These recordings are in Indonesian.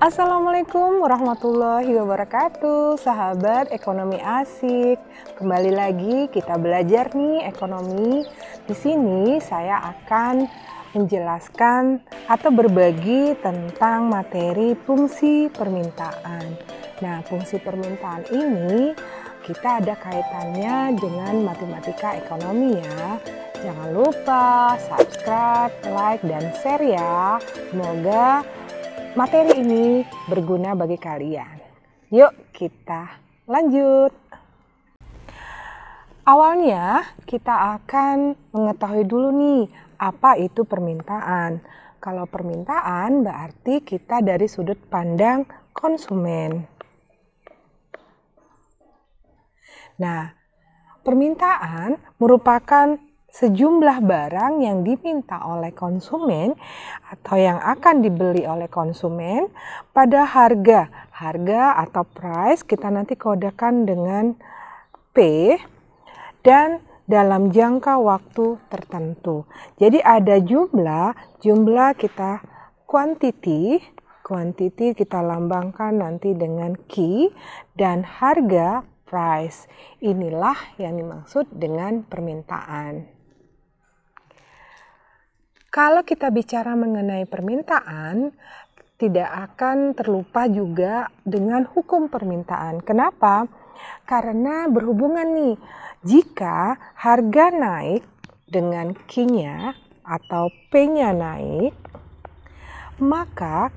Assalamualaikum warahmatullahi wabarakatuh, sahabat ekonomi asik. Kembali lagi kita belajar nih ekonomi. Di sini saya akan menjelaskan atau berbagi tentang materi fungsi permintaan. Nah, fungsi permintaan ini kita ada kaitannya dengan matematika ekonomi ya. Jangan lupa subscribe, like, dan share ya. Semoga materi ini berguna bagi kalian. Yuk kita lanjut. Awalnya kita akan mengetahui dulu nih apa itu permintaan. Kalau permintaan berarti kita dari sudut pandang konsumen. Nah, permintaan merupakan sejumlah barang yang diminta oleh konsumen atau yang akan dibeli oleh konsumen pada harga atau price kita nanti kodekan dengan P dan dalam jangka waktu tertentu. Jadi ada jumlah kita quantity kita lambangkan nanti dengan Q dan harga price. Inilah yang dimaksud dengan permintaan. Kalau kita bicara mengenai permintaan, tidak akan terlupa juga dengan hukum permintaan. Kenapa? Karena berhubungan nih, jika harga naik dengan Q-nya atau P-nya naik, maka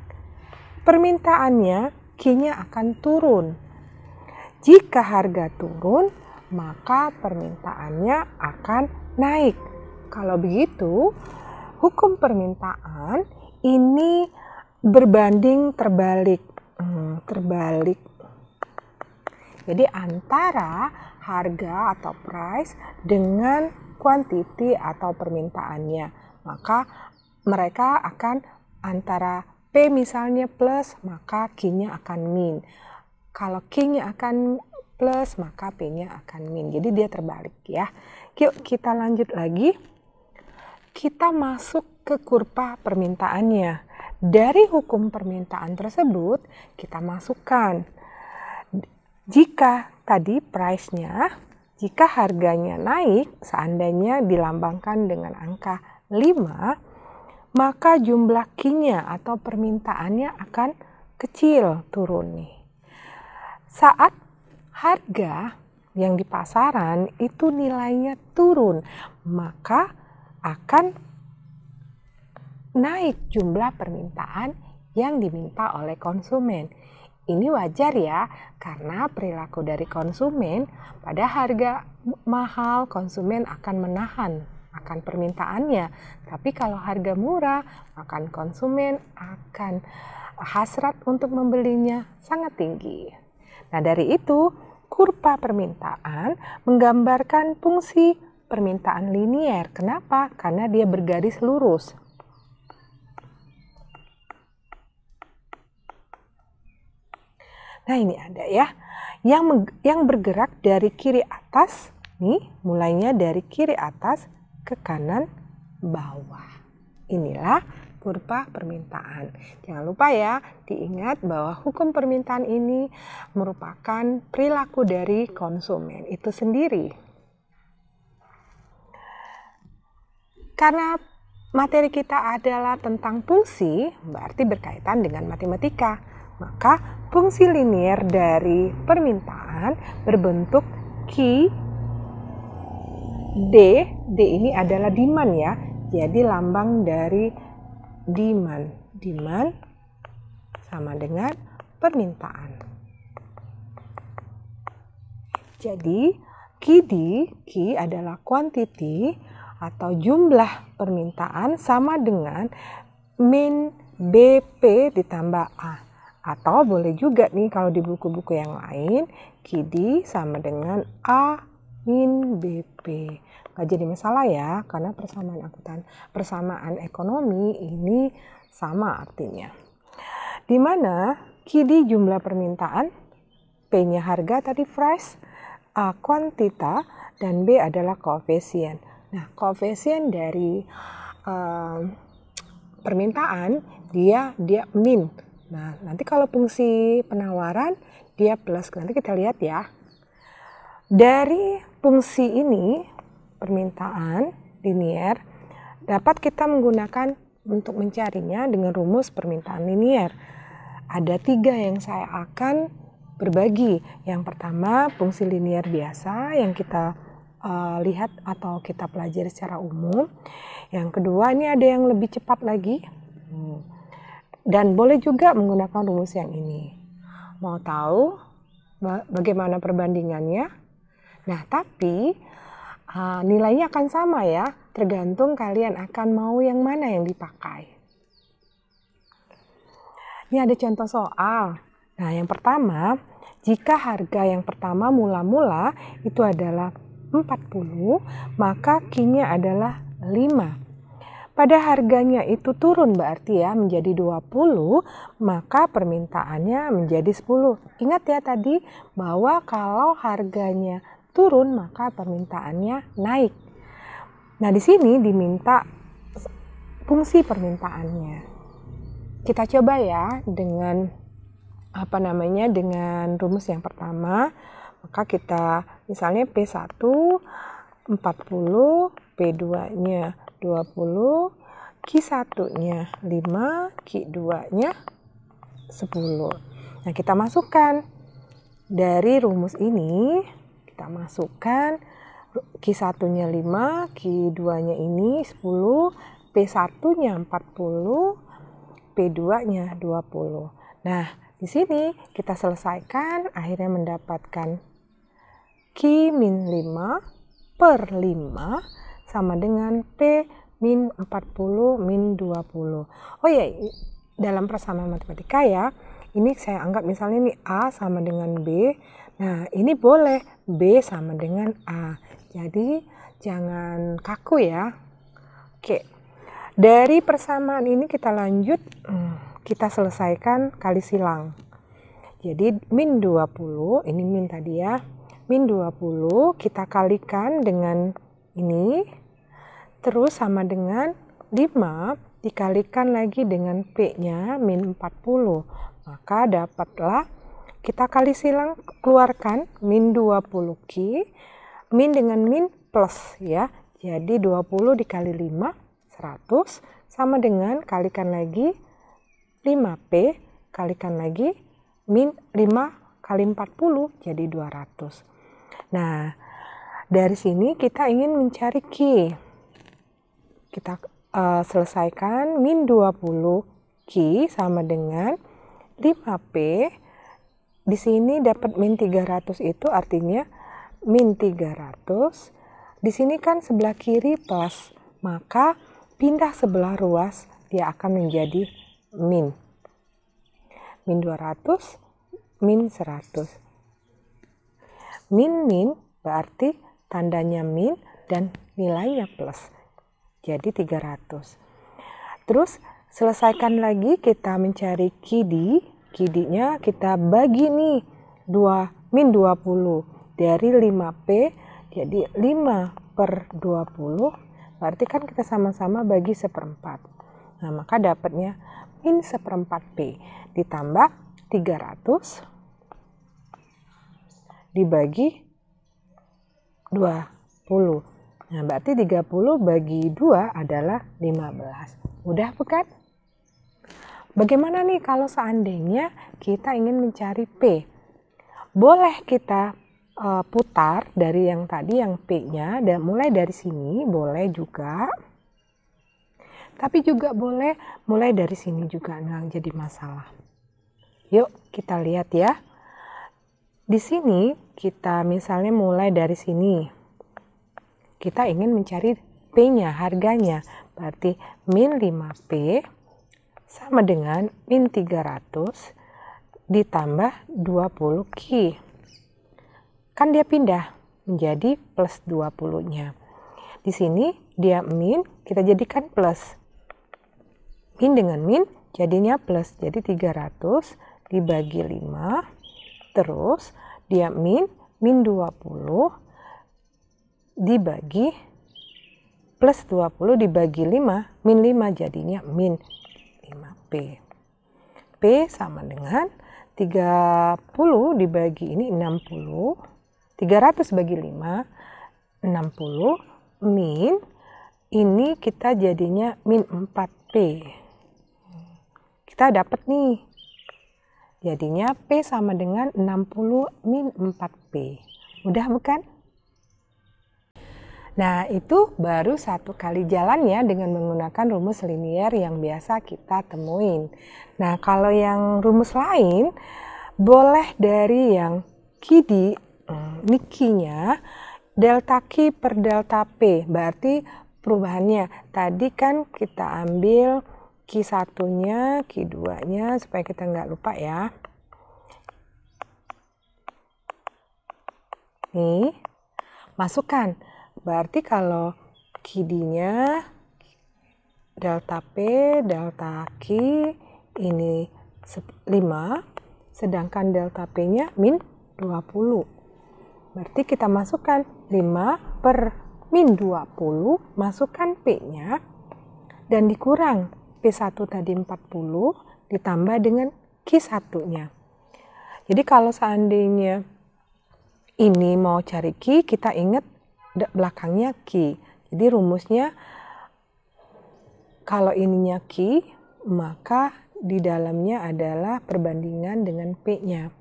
permintaannya Q-nya akan turun. Jika harga turun, maka permintaannya akan naik. Kalau begitu, hukum permintaan ini berbanding terbalik. Jadi antara harga atau price dengan quantity atau permintaannya. Maka mereka akan antara P misalnya plus, maka Q-nya akan min. Kalau Q-nya akan plus, maka P-nya akan min. Jadi dia terbalik ya. Yuk kita lanjut lagi. Kita masuk ke kurva permintaannya. Dari hukum permintaan tersebut, kita masukkan. Jika tadi price-nya, jika harganya naik, seandainya dilambangkan dengan angka 5, maka jumlah Q-nya atau permintaannya akan kecil turun nih. Saat harga yang di pasaran itu nilainya turun, maka akan naik jumlah permintaan yang diminta oleh konsumen. Ini wajar ya, karena perilaku dari konsumen pada harga mahal konsumen akan menahan akan permintaannya. Tapi kalau harga murah, maka konsumen akan hasrat untuk membelinya sangat tinggi. Nah, dari itu kurva permintaan menggambarkan fungsi permintaan linier. Kenapa? Karena dia bergaris lurus. Nah, ini ada ya. Yang bergerak dari kiri atas, nih, mulainya dari kiri atas ke kanan bawah. Inilah kurva permintaan. Jangan lupa ya, diingat bahwa hukum permintaan ini merupakan perilaku dari konsumen itu sendiri. Karena materi kita adalah tentang fungsi, berarti berkaitan dengan matematika. Maka fungsi linier dari permintaan berbentuk Q, D ini adalah demand ya. Jadi lambang dari demand sama dengan permintaan. Jadi Q adalah quantity atau jumlah permintaan sama dengan min BP ditambah A. Atau boleh juga nih kalau di buku-buku yang lain, QD sama dengan A min BP. Nggak jadi masalah ya, karena persamaan ekonomi ini sama artinya. Di mana QD jumlah permintaan, P-nya harga tadi price, A kuantita, dan B adalah koefisien. Nah, koefisien dari permintaan dia min Nah, nanti kalau fungsi penawaran dia plus. Nanti kita lihat ya. Dari fungsi ini, permintaan linier, dapat kita menggunakan untuk mencarinya dengan rumus permintaan linier. Ada 3 yang saya akan berbagi. Yang pertama, fungsi linier biasa yang kita lihat atau kita pelajari secara umum. Yang kedua, ini ada yang lebih cepat lagi. Dan boleh juga menggunakan rumus yang ini. Mau tahu bagaimana perbandingannya? Nah, tapi nilainya akan sama ya, tergantung kalian akan mau yang mana yang dipakai. Ini ada contoh soal. Nah, yang pertama, jika harga yang pertama mula-mula itu adalah 40, maka Q-nya adalah 5. Pada harganya itu turun berarti ya menjadi 20, maka permintaannya menjadi 10. Ingat ya tadi bahwa kalau harganya turun maka permintaannya naik. Nah, di sini diminta fungsi permintaannya. Kita coba ya dengan dengan rumus yang pertama. Maka kita misalnya P1 40, P2-nya 20, Q1-nya 5, Q2-nya 10. Nah, kita masukkan dari rumus ini, kita masukkan Q1-nya 5, Q2-nya ini 10, P1-nya 40, P2-nya 20. Nah, di sini kita selesaikan, akhirnya mendapatkan Q-5 per 5 sama dengan P-40-20. Oh ya, dalam persamaan matematika ya, ini saya anggap misalnya ini A sama dengan B. Nah, ini boleh B sama dengan A. Jadi, jangan kaku ya. Oke, dari persamaan ini kita lanjut, kita selesaikan kali silang. Jadi, min 20, ini min tadi ya. Min 20 kita kalikan dengan ini, terus sama dengan 5 dikalikan lagi dengan P-nya min 40. Maka dapatlah, kita kali silang, keluarkan min 20 Q, min dengan min plus ya. Jadi 20 dikali 5, 100, sama dengan kalikan lagi 5P, kalikan lagi min 5 kali 40, jadi 200. Nah, dari sini kita ingin mencari Q. Kita selesaikan min 20 Q sama dengan 5P. Di sini dapat min 300 itu artinya min 300. Di sini kan sebelah kiri plus, maka pindah sebelah ruas dia akan menjadi min. Min 200, min 100. Min berarti tandanya min dan nilainya plus. Jadi 300. Terus selesaikan lagi kita mencari QD. QD-nya kita bagi nih min 20 dari 5P. Jadi 5 per 20. Berarti kan kita sama-sama bagi 1/4. Nah, maka dapatnya min 1/4 P ditambah 300 dibagi 20. Nah, berarti 30 bagi 2 adalah 15. Mudah bukan? Bagaimana nih kalau seandainya kita ingin mencari P? Boleh kita putar dari yang tadi, yang P-nya, dan mulai dari sini boleh juga. Tapi juga boleh mulai dari sini juga, nggak jadi masalah. Yuk kita lihat ya. Di sini kita misalnya mulai dari sini. Kita ingin mencari P-nya, harganya. Berarti min 5P sama dengan min 300 ditambah 20 Q. Kan dia pindah menjadi plus 20-nya. Di sini dia min, kita jadikan plus. Min dengan min jadinya plus. Jadi 300 dibagi 5. Terus dia min 20 dibagi plus 20 dibagi 5, min 5 jadinya min 5P. P P sama dengan 30 dibagi ini 60. 300 bagi 5, 60. Min, ini kita jadinya min 4P. Kita dapat nih. Jadinya P sama dengan 60 min 4P. Mudah bukan? Nah, itu baru satu kali jalan ya dengan menggunakan rumus linier yang biasa kita temuin. Nah, kalau yang rumus lain, boleh dari yang KIDI, ini Q-nya, delta Q per delta P, berarti perubahannya. Tadi kan kita ambil Q1-nya, Q2-nya, supaya kita nggak lupa ya. Nih, masukkan. Berarti kalau KIDI-nya delta P, delta Q ini 5, sedangkan delta P-nya min 20. Berarti kita masukkan 5 per min 20, masukkan P-nya, dan dikurang P1 tadi 40, ditambah dengan Q1-nya. Jadi kalau seandainya ini mau cari Q, kita ingat belakangnya Q. Jadi rumusnya kalau ininya Q, maka di dalamnya adalah perbandingan dengan P-nya.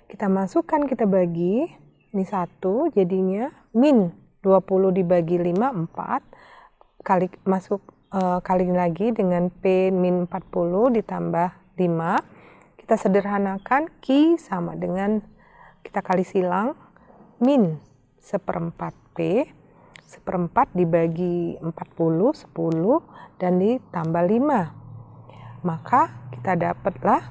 Kita masukkan, kita bagi, ini 1 jadinya min 20 dibagi 5, 4. Kali lagi dengan P min 40 ditambah 5. Kita sederhanakan, Q sama dengan, kita kali silang, min 1/4 P, 1/4 dibagi 40, 10, dan ditambah 5. Maka kita dapatlah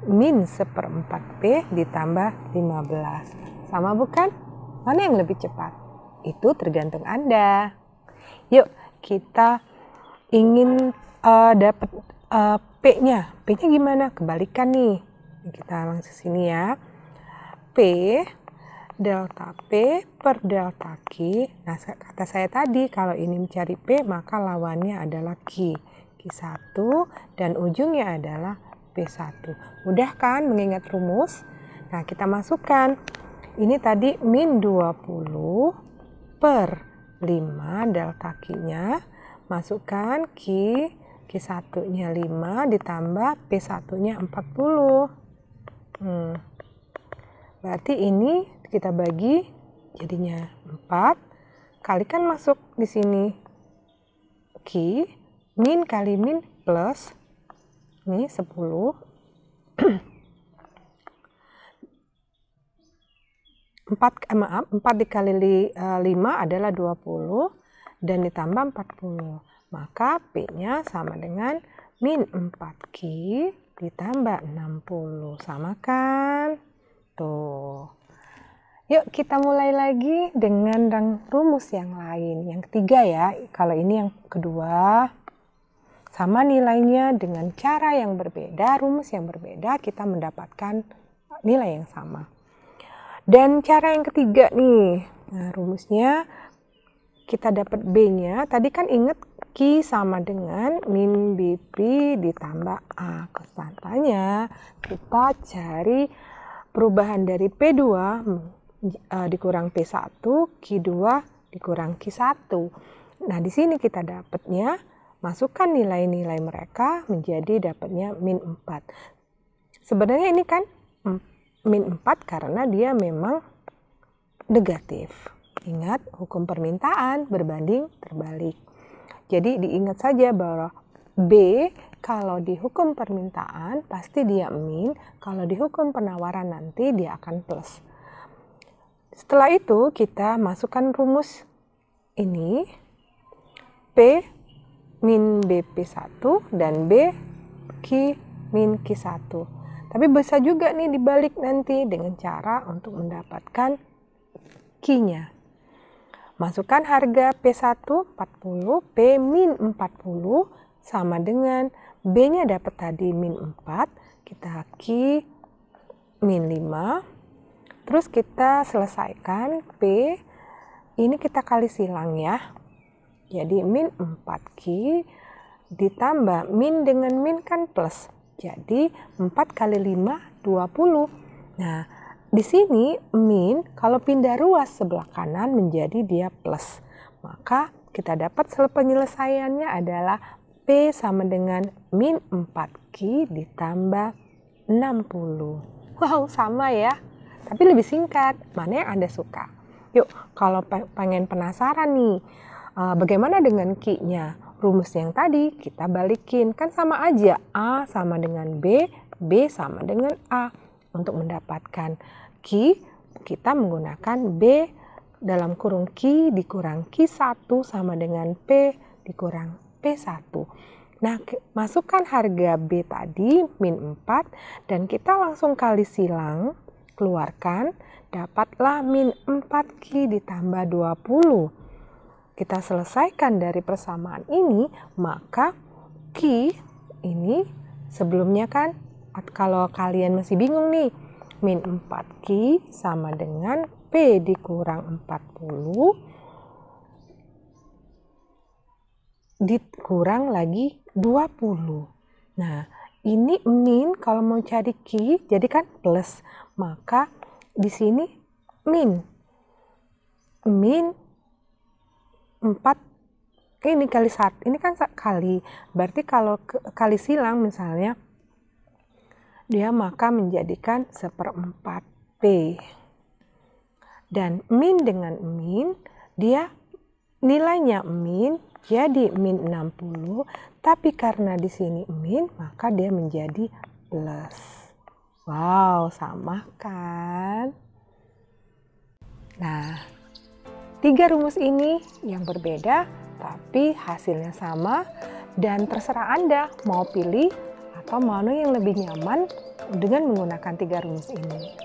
min 1/4 P ditambah 15. Sama bukan? Mana yang lebih cepat? Itu tergantung Anda. Yuk, kita ingin dapat P-nya. P-nya gimana? Kebalikan nih. Kita langsung sini ya. P delta P per delta Q. Nah, kata saya tadi kalau ini mencari P, maka lawannya adalah Q. Q1 dan ujungnya adalah P1. Mudah kan mengingat rumus? Nah, kita masukkan. Ini tadi min 20 per 5 delta Q-nya. Masukkan Q, Q1-nya 5 ditambah P1-nya 40. Berarti ini kita bagi jadinya 4, kalikan masuk di sini Q, min kali min plus, ini 10, 4 dikali 5 adalah 20, dan ditambah 40, maka P-nya sama dengan min 4Q ditambah 60, sama kan? Tuh. Yuk kita mulai lagi dengan rumus yang lain. Yang ketiga ya, kalau ini yang kedua. Sama nilainya dengan cara yang berbeda, rumus yang berbeda, kita mendapatkan nilai yang sama. Dan cara yang ketiga nih, nah rumusnya kita dapat B-nya. Tadi kan ingat Q sama dengan min BP ditambah A. Konstantanya kita cari perubahan dari P2 dikurang P1, Q2 dikurang Q1. Nah, di sini kita dapatnya, masukkan nilai-nilai mereka menjadi dapatnya min 4. Sebenarnya ini kan min 4 karena dia memang negatif. Ingat, hukum permintaan berbanding terbalik. Jadi diingat saja bahwa B kalau di hukum permintaan pasti dia min, kalau di hukum penawaran nanti dia akan plus. Setelah itu kita masukkan rumus ini, P min BP1 dan B Q min Q1. Tapi bisa juga nih dibalik nanti dengan cara untuk mendapatkan Q-nya. Masukkan harga P1 40, P min 40 sama dengan B-nya dapat tadi min 4, kita Q min 5. Terus kita selesaikan P, ini kita kali silang ya. Jadi min 4Q ditambah min dengan min kan plus. Jadi 4 kali 5, 20. Nah, di sini min kalau pindah ruas sebelah kanan menjadi dia plus. Maka kita dapat penyelesaiannya adalah P sama dengan min 4Q ditambah 60. Wow, sama ya. Tapi lebih singkat. Mana yang Anda suka? Yuk, kalau pengen penasaran nih, bagaimana dengan Q-nya? Rumus yang tadi kita balikin. Kan sama aja. A sama dengan B, B sama dengan A. Untuk mendapatkan Q, kita menggunakan B dalam kurung Q dikurang Q1 sama dengan P dikurang P1. Nah, masukkan harga B tadi, min 4, dan kita langsung kali silang, keluarkan, dapatlah min 4Q ditambah 20. Kita selesaikan dari persamaan ini, maka Q ini sebelumnya kan, kalau kalian masih bingung nih, min 4Q sama dengan P dikurang 40 dikurang lagi 20. Nah, ini min kalau mau cari Q jadi kan plus, maka di sini min 4 ini kali 1, ini kan kali, berarti kalau kali silang misalnya dia maka menjadikan 1/4 P. Dan min dengan min dia nilainya min jadi min 60, tapi karena di sini min maka dia menjadi plus. Wow, sama kan? Nah, 3 rumus ini yang berbeda tapi hasilnya sama, dan terserah Anda mau pilih atau mana yang lebih nyaman dengan menggunakan 3 rumus ini.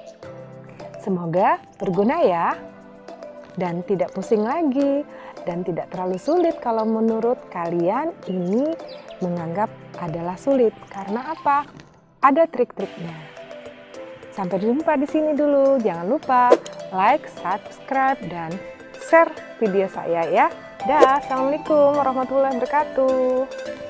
Semoga berguna ya, dan tidak pusing lagi, dan tidak terlalu sulit kalau menurut kalian ini menganggap adalah sulit. Karena apa? Ada trik-triknya. Sampai jumpa di sini dulu. Jangan lupa like, subscribe, dan share video saya ya. Dah, assalamualaikum warahmatullahi wabarakatuh.